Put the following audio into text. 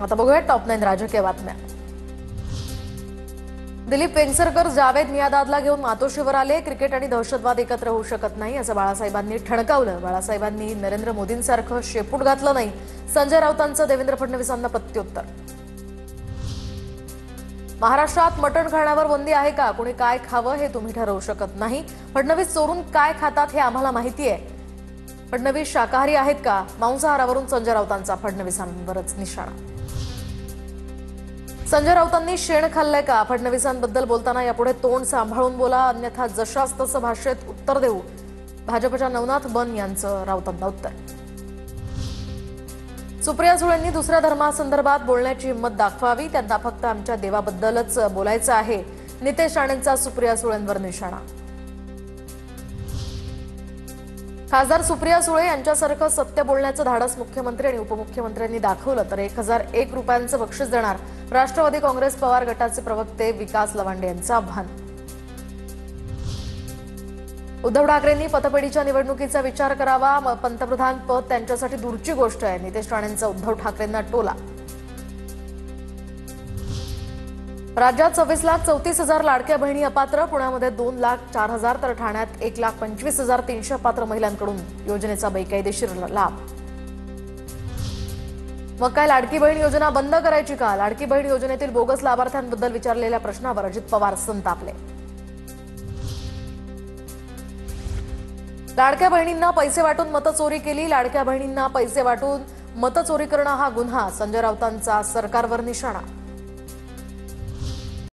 आता बघूया टॉप 9 राजकीय बातम्या। दिलीप वेंगसरकर जावेद मियादादला घेऊन मातोश्रीवर आले। क्रिकेट आणि दहशतवाद एकत्र होऊ शकत नाही असं बाळासाहेबांनी ठणकावलं। बाळासाहेबांनी नरेंद्र मोदींसारखं शेपूट घातलं नाही। संजय राऊतांचं देवेंद्र फडणवीसांना प्रत्युत्तर। महाराष्ट्रात मटण खाण्यावर बंदी आहे का? कोणी काय खावं हे तुम्ही ठरवू शकत नाही। फडणवीस चोरून काय खातात हे आम्हाला माहिती आहे। फडणवीस शाकाहारी आहेत का? मांसाहारावरून संजय राऊतांचा फडणवीसांवरच निशाणा। संजय राऊतांनी शेण खाल्लंय का? फडणवीसांबद्दल बोलताना यापुढे तोंड सांभाळून बोला, अन्यथा जशास तसं भाषेत उत्तर देऊ। भाजपच्या नवनाथ बन यांचं राऊतांना उत्तर। सुप्रिया सुळेंनी दुसऱ्या धर्मासंदर्भात बोलण्याची हिंमत दाखवावी, त्यांना फक्त आमच्या देवाबद्दलच बोलायचं आहे। नितेश राणेंचा सुप्रिया सुळेंवर निशाणा। खासदार सुप्रिया सुळे यांच्यासारखं सत्य बोलण्याचं धाडस मुख्यमंत्री आणि उपमुख्यमंत्र्यांनी दाखवलं तर 1001 रुपयांचं बक्षीस देणार। राष्ट्रवादी काँग्रेस पवार गटाचे प्रवक्ते विकास लवांडे यांचं आव्हान। उद्धव ठाकरेंनी पतपेढीच्या निवडणुकीचा विचार करावा, पंतप्रधान पद त्यांच्यासाठी दूरची गोष्ट आहे। नितेश राणेंचा उद्धव ठाकरेंना टोला। राज्यात 26,34,000 लाडक्या बहिणी अपात्र, पुण्यामध्ये 2,04,000 तर ठाण्यात 1,25,300 अपात्र महिलांकडून योजनेचा बेकायदेशीर लाभ। मग काय लाडकी बहीण योजना बंद करायची का? लाडकी बहीण योजनेतील बोगस लाभार्थ्यांबद्दल विचारलेल्या प्रश्नावर अजित पवार संतापले। लाडक्या बहिणींना पैसे वाटून मतचोरी केली, लाडक्या बहिणींना पैसे वाटून मतचोरी करणं हा गुन्हा। संजय राऊतांचा सरकारवर निशाणा।